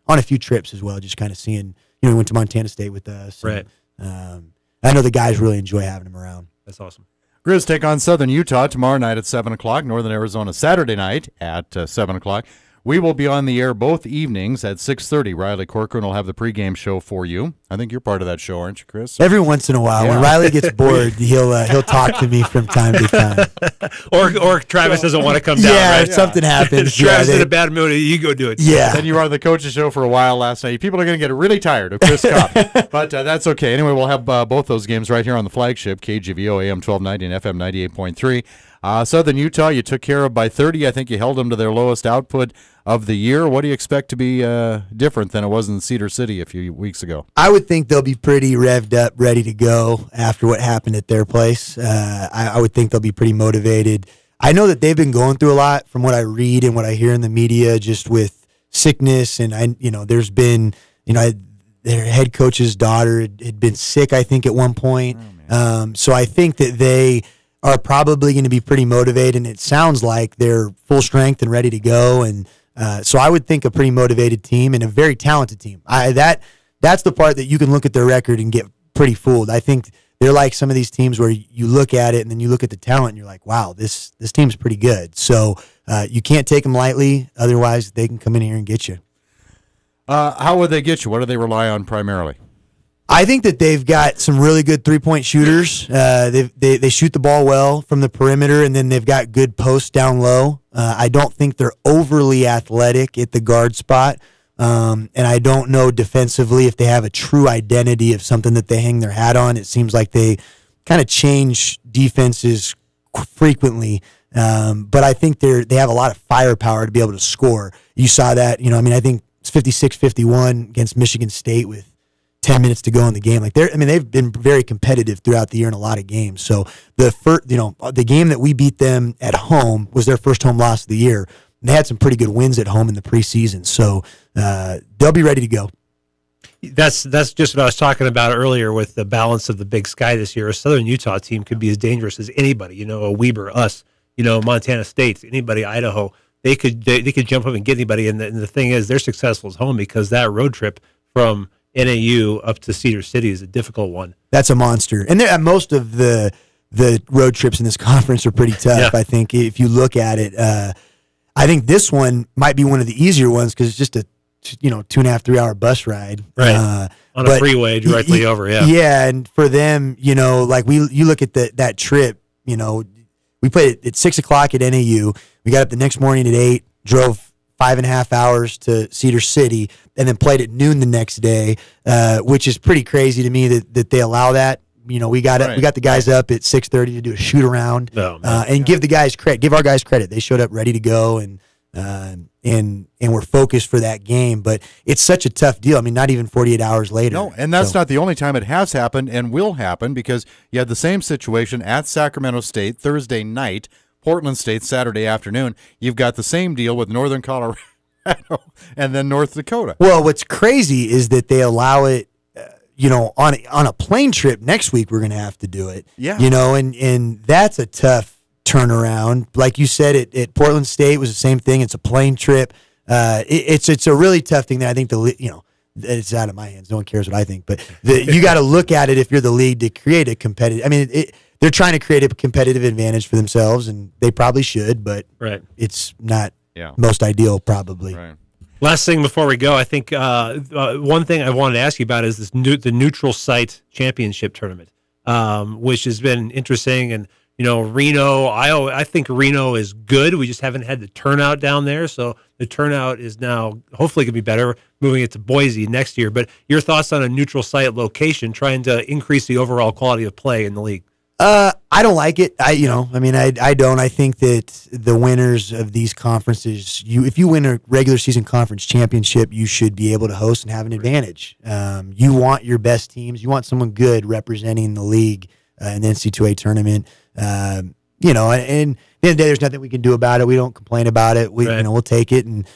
on a few trips as well, just kind of seeing, he went to Montana State with us. Right. And, I know the guys really enjoy having him around. That's awesome. Grizz take on Southern Utah tomorrow night at 7 o'clock, Northern Arizona Saturday night at 7 o'clock. We will be on the air both evenings at 6:30. Riley Corcoran will have the pregame show for you. I think you're part of that show, aren't you, Chris? Every once in a while, when Riley gets bored, he'll talk to me from time to time. Or Travis doesn't want to come down. Yeah, right? if something happens. Travis in a bad mood, you go do it. Yeah. Then you were on the coach's show for a while last night. People are going to get really tired of Chris Cobb, but that's okay. Anyway, we'll have both those games right here on the flagship, KGVO AM 1290 and FM 98.3. Southern Utah, you took care of by 30. I think you held them to their lowest output of the year. What do you expect to be different than it was in Cedar City a few weeks ago? I would think they'll be pretty revved up, ready to go after what happened at their place. I would think they'll be pretty motivated. I know that they've been going through a lot from what I read and what I hear in the media, just with sickness. And there's been, their head coach's daughter had been sick, I think, at one point. So I think that they are probably going to be pretty motivated, and it sounds like they're full strength and ready to go. And so I would think a pretty motivated team and a very talented team. That's the part that you can look at their record and get pretty fooled. I think they're like some of these teams where you look at it and then you look at the talent and you're like, wow, this team's pretty good. So you can't take them lightly, otherwise they can come in here and get you. How would they get you? What do they rely on primarily? I think that they've got some really good three-point shooters. They shoot the ball well from the perimeter, and then they've got good posts down low. I don't think they're overly athletic at the guard spot, and I don't know defensively if they have a true identity of something that they hang their hat on. It seems like they kind of change defenses frequently, but I think they have a lot of firepower to be able to score. You saw that, I think it's 56-51 against Michigan State with 10 minutes to go in the game. They've been very competitive throughout the year in a lot of games. So the game that we beat them at home was their first home loss of the year. And they had some pretty good wins at home in the preseason. So they'll be ready to go. That's just what I was talking about earlier with the balance of the Big Sky this year. A Southern Utah team could be as dangerous as anybody. A Weber, us, Montana State, anybody, Idaho. They could jump up and get anybody. And the thing is, they're successful at home because that road trip from NAU up to Cedar City is a difficult one. That's a monster. And most of the road trips in this conference are pretty tough, Yeah. I think, if you look at it. I think this one might be one of the easier ones because it's just a 2.5, 3 hour bus ride. Right. On a freeway directly over, yeah. Yeah, and for them, you look at that trip, we played at 6 o'clock at NAU. We got up the next morning at 8, drove 5.5 hours to Cedar City, and then played at noon the next day, which is pretty crazy to me that they allow that. You know, we got the guys up at 6:30 to do a shoot around, and give the guys credit. Give our guys credit. They showed up ready to go, and we're focused for that game. But it's such a tough deal. I mean, not even 48 hours later. No, and that's not the only time it has happened and will happen, because you had the same situation at Sacramento State Thursday night, Portland State Saturday afternoon. You've got the same deal with Northern Colorado and then North Dakota. Well, what's crazy is that they allow it. You know, on a plane trip next week, we're going to have to do it. Yeah. You know, and that's a tough turnaround. Like you said, at Portland State was the same thing. It's a plane trip. It's a really tough thing that I think it's out of my hands. No one cares what I think, but you got to look at it if you're the league to create a competitive. I mean, they're trying to create a competitive advantage for themselves, and they probably should, but it's not most ideal, probably. Right. Last thing before we go, I think one thing I wanted to ask you about is the neutral site championship tournament, which has been interesting. And you know, Reno, I think Reno is good. We just haven't had the turnout down there, so the turnout is now hopefully going to be better. Moving it to Boise next year. But your thoughts on a neutral site location, trying to increase the overall quality of play in the league? I don't like it. I don't. I think that the winners of these conferences, if you win a regular season conference championship, you should be able to host and have an advantage. You want your best teams. You want someone good representing the league in the NC2A tournament. You know, and at the end of the day, there's nothing we can do about it. We don't complain about it. We'll take it and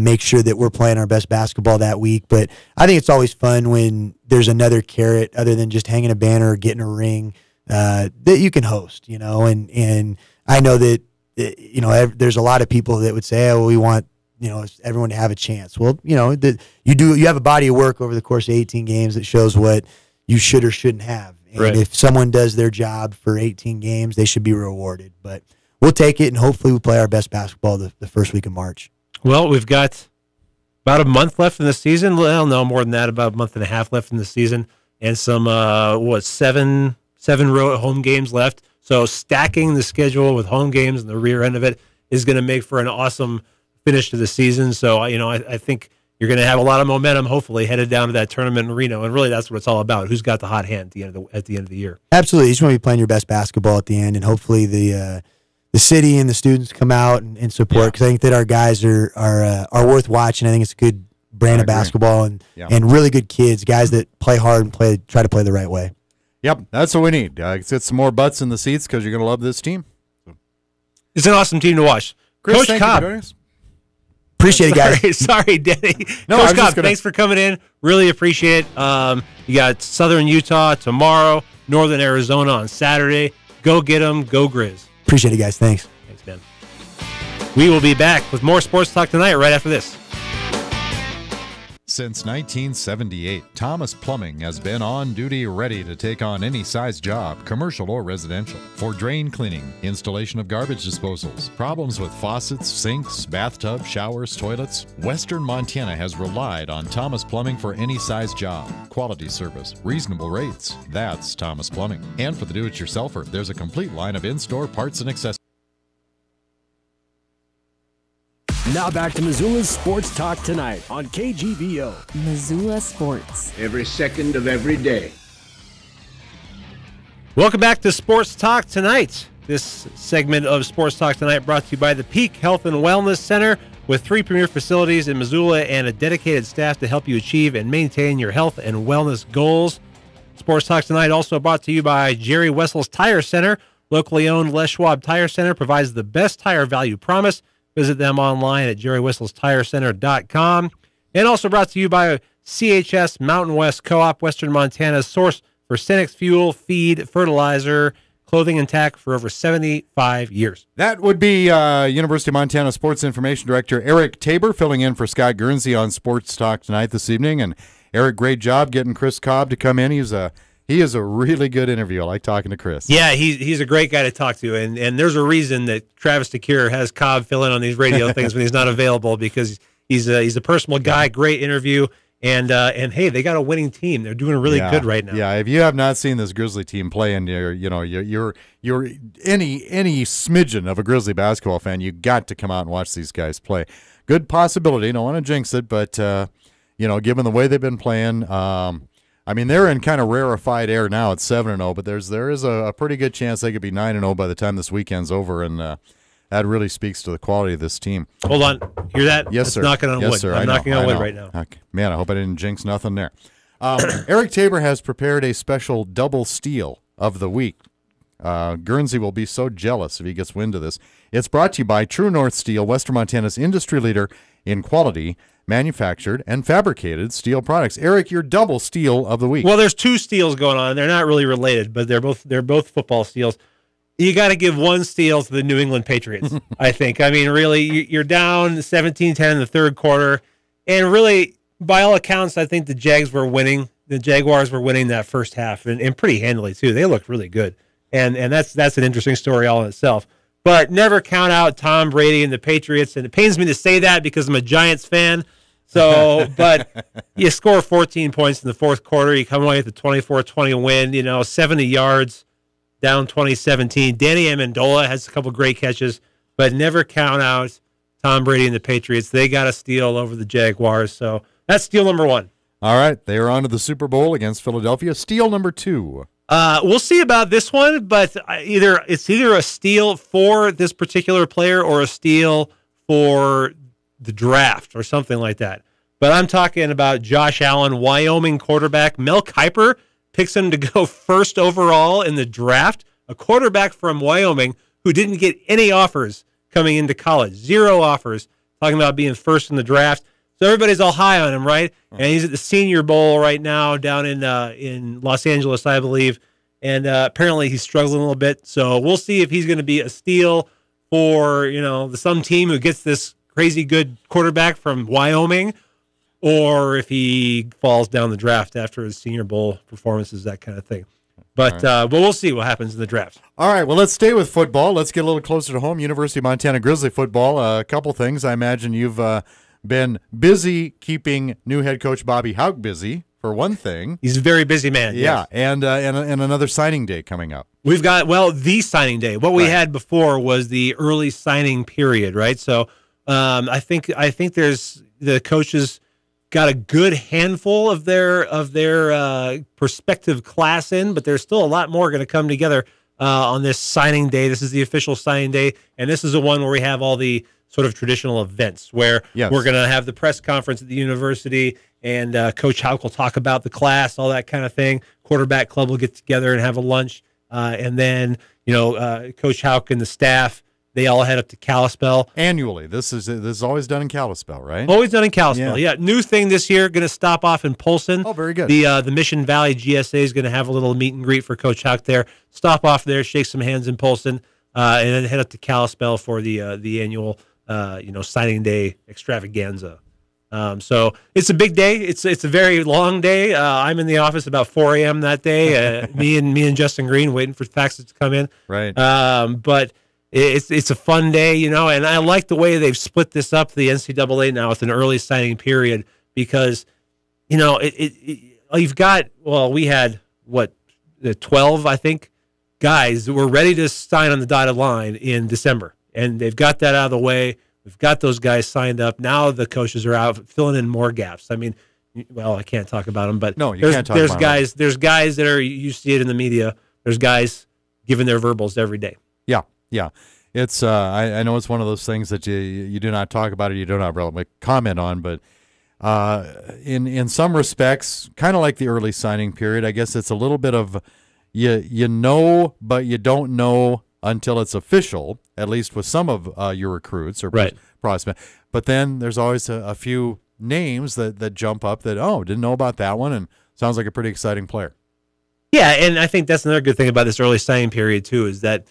make sure that we're playing our best basketball that week. But I think it's always fun when there's another carrot other than just hanging a banner or getting a ring. That you can host, you know, and I know that, you know, there's a lot of people that would say, oh, we want, you know, everyone to have a chance. Well, you know, you have a body of work over the course of 18 games that shows what you should or shouldn't have. And if someone does their job for 18 games, they should be rewarded. But we'll take it, and hopefully we play our best basketball the first week of March. Well, we've got about a month left in the season. Well, no, more than that, about a month and a half left in the season, and some, seven home games left. So stacking the schedule with home games and the rear end of it is going to make for an awesome finish to the season. So, you know, I think you're going to have a lot of momentum, hopefully, headed down to that tournament in Reno. And really, that's what it's all about. Who's got the hot hand at the end of the year? Absolutely. You just want to be playing your best basketball at the end, and hopefully the city and the students come out and support, because I think that our guys are worth watching. I think it's a good brand of basketball and really good kids, guys that play hard and try to play the right way. Yep, that's what we need. Get some more butts in the seats, because you're going to love this team. It's an awesome team to watch. Chris, Coach Cobb. Appreciate it, guys. Sorry, Danny. No, Coach Cobb, thanks for coming in. Really appreciate it. You got Southern Utah tomorrow, Northern Arizona on Saturday. Go get them. Go Grizz. Appreciate it, guys. Thanks. Thanks, man. We will be back with more Sports Talk tonight right after this. Since 1978, Thomas Plumbing has been on duty, ready to take on any size job, commercial or residential. For drain cleaning, installation of garbage disposals, problems with faucets, sinks, bathtub, showers, toilets, Western Montana has relied on Thomas Plumbing for any size job. Quality service, reasonable rates. That's Thomas Plumbing. And for the do-it-yourselfer, there's a complete line of in-store parts and accessories. Now back to Missoula's Sports Talk tonight on KGVO. Missoula Sports. Every second of every day. Welcome back to Sports Talk tonight. This segment of Sports Talk tonight brought to you by the Peak Health and Wellness Center, with 3 premier facilities in Missoula and a dedicated staff to help you achieve and maintain your health and wellness goals. Sports Talk tonight also brought to you by Jerry Wessel's Tire Center. Locally owned Les Schwab Tire Center provides the best tire value promise. Visit them online at jerrywesselstirecenter.com. And also brought to you by CHS Mountain West Co-op, Western Montana's source for Cenex fuel, feed, fertilizer, clothing, and tack for over 75 years. That would be University of Montana Sports Information Director Eric Tabor filling in for Scott Guernsey on Sports Talk tonight this evening. And Eric, great job getting Chris Cobb to come in. He is a really good interview. I like talking to Chris. Yeah, he's a great guy to talk to, and there's a reason that Travis DeCure has Cobb fill in on these radio things when he's not available, because he's a personal guy. Great interview, and hey, they got a winning team. They're doing really good right now. Yeah, if you have not seen this Grizzly team play, and you're any smidgen of a Grizzly basketball fan, you got to come out and watch these guys play. good possibility. Don't want to jinx it, but given the way they've been playing, I mean, they're in kind of rarefied air now at 7-0, but there is a pretty good chance they could be 9-0 by the time this weekend's over, and that really speaks to the quality of this team. Hold on. Hear that? Yes, sir. Knocking on yes, wood. Sir. I'm knocking on wood right now. Okay. Man, I hope I didn't jinx nothing there. Eric Tabor has prepared a special double steal of the week. Guernsey will be so jealous if he gets wind of this. It's brought to you by True North Steel, Western Montana's industry leader in quality, manufactured, and fabricated steel products. Eric, your double steal of the week. Well, there's two steals going on. They're not really related, but they're both football steals. You got to give one steal to the New England Patriots, I think. I mean, really, you're down 17-10 in the third quarter, and really, by all accounts, I think the Jaguars were winning that first half, and pretty handily, too. They looked really good, and that's an interesting story all in itself. But never count out Tom Brady and the Patriots, and it pains me to say that because I'm a Giants fan. So, but you score 14 points in the fourth quarter, you come away with a 24-20 win, 70 yards, down 2017. Danny Amendola has a couple great catches, but never count out Tom Brady and the Patriots. They got a steal over the Jaguars, so that's steal number one. All right, they are on to the Super Bowl against Philadelphia. Steal number two. We'll see about this one, but it's either a steal for this particular player or a steal for the draft or something like that. But I'm talking about Josh Allen, Wyoming quarterback. Mel Kiper picks him to go first overall in the draft, a quarterback from Wyoming who didn't get any offers coming into college. 0 offers, talking about being first in the draft. So everybody's all high on him, right? And he's at the Senior Bowl right now down in Los Angeles, I believe. And apparently he's struggling a little bit. So we'll see if he's going to be a steal for, some team who gets this crazy good quarterback from Wyoming, or if he falls down the draft after his Senior Bowl performances, that kind of thing. But we'll see what happens in the draft. All right, well, let's stay with football. Let's get a little closer to home. University of Montana Grizzly football. A couple things. I imagine you've been busy keeping new head coach Bobby Hauck busy, for one thing. He's a very busy man. Yeah, yes. and another signing day coming up. We've got, the signing day. What we had before was the early signing period, right? So I think there's the coaches got a good handful of their prospective class in, but there's still a lot more going to come together on this signing day. This is the official signing day, and this is the one where we have all the sort of traditional events where we're going to have the press conference at the university, and Coach Hauck will talk about the class, all that kind of thing. Quarterback club will get together and have a lunch, and then Coach Hauck and the staff, they all head up to Kalispell annually. This is always done in Kalispell, right? Always done in Kalispell. Yeah. New thing this year. Going to stop off in Polson. Oh, very good. The Mission Valley GSA is going to have a little meet and greet for Coach Hauck there. Stop off there, shake some hands in Polson, and then head up to Kalispell for the annual signing day extravaganza. So it's a big day. It's a very long day. I'm in the office about 4 a.m. that day. Me and Justin Green waiting for faxes to come in. Right. But it's a fun day, and I like the way they've split this up, the NCAA now, with an early signing period, because, you've got, we had, 12, I think, guys that were ready to sign on the dotted line in December, and they've got that out of the way. We've got those guys signed up. Now the coaches are out filling in more gaps. I mean, I can't talk about them, but no, you can't talk about them. There's guys that are, you see it in the media, there's guys giving their verbals every day. Yeah, it's I know it's one of those things that you do not talk about or you do not really comment on, but in some respects, kind of like the early signing period, I guess it's a little bit of you know, but you don't know until it's official, at least with some of your recruits or prospects. But then there's always a few names that jump up that, didn't know about that one, and sounds like a pretty exciting player. Yeah, and I think that's another good thing about this early signing period, too, is that,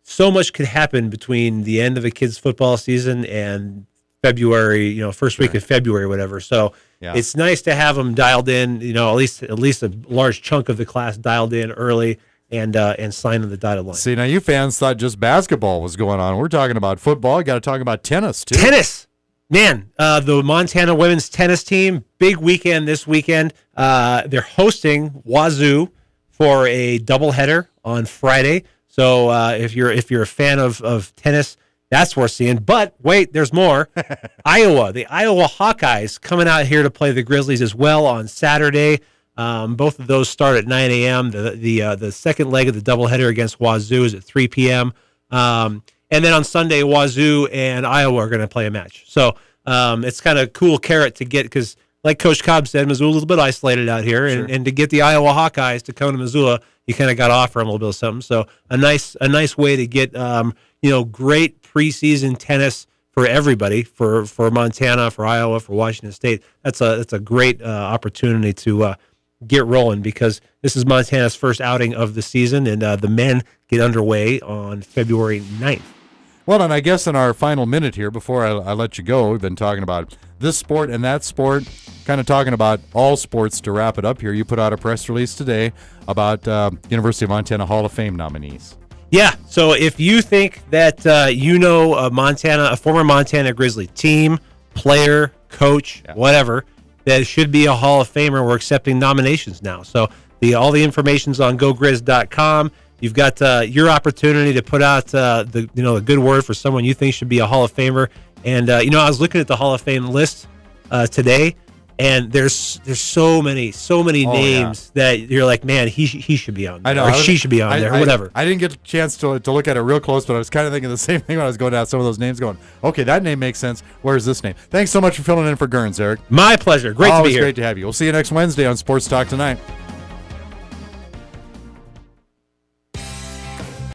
so much could happen between the end of a kid's football season and February, first week of February, whatever. So it's nice to have them dialed in, at least a large chunk of the class dialed in early and sign on the dotted line. See, now you fans thought just basketball was going on. We're talking about football. You got to talk about tennis, too. Tennis! Man, the Montana women's tennis team, big weekend this weekend. They're hosting Wazoo for a doubleheader on Friday. So if you're a fan of tennis, That's worth seeing. But wait, there's more. Iowa, the Iowa Hawkeyes coming out here to play the Grizzlies as well on Saturday. Both of those start at 9 a.m. The second leg of the doubleheader against Wazoo is at 3 p.m. And then on Sunday, Wazoo and Iowa are going to play a match. So it's kind of cool carrot to get because, like Coach Cobb said, Missoula's a little bit isolated out here, Sure. and to get the Iowa Hawkeyes to come to Missoula, you kind of got to offer them a little bit of something. So a nice way to get great preseason tennis for everybody, for Montana, for Iowa, for Washington State. That's a great opportunity to get rolling because this is Montana's first outing of the season, and the men get underway on February 9th. Well, and I guess in our final minute here, before I let you go, we've been talking about this sport and that sport, kind of talking about all sports to wrap it up here. You put out a press release today about University of Montana Hall of Fame nominees. Yeah, so if you think that a former Montana Grizzly team, player, coach, whatever, that should be a Hall of Famer, we're accepting nominations now. So all the information's on gogrizz.com. You've got your opportunity to put out the good word for someone you think should be a Hall of Famer. And I was looking at the Hall of Fame list today, and there's so many names that you're like, man, he should be on there. I know, or she should be on there, or whatever. I didn't get a chance to look at it real close, but I was kind of thinking the same thing when I was going down some of those names, going, okay, that name makes sense. Where's this name? Thanks so much for filling in for Gerns, Eric. My pleasure. Great to be here. Great to have you. We'll see you next Wednesday on Sports Talk Tonight.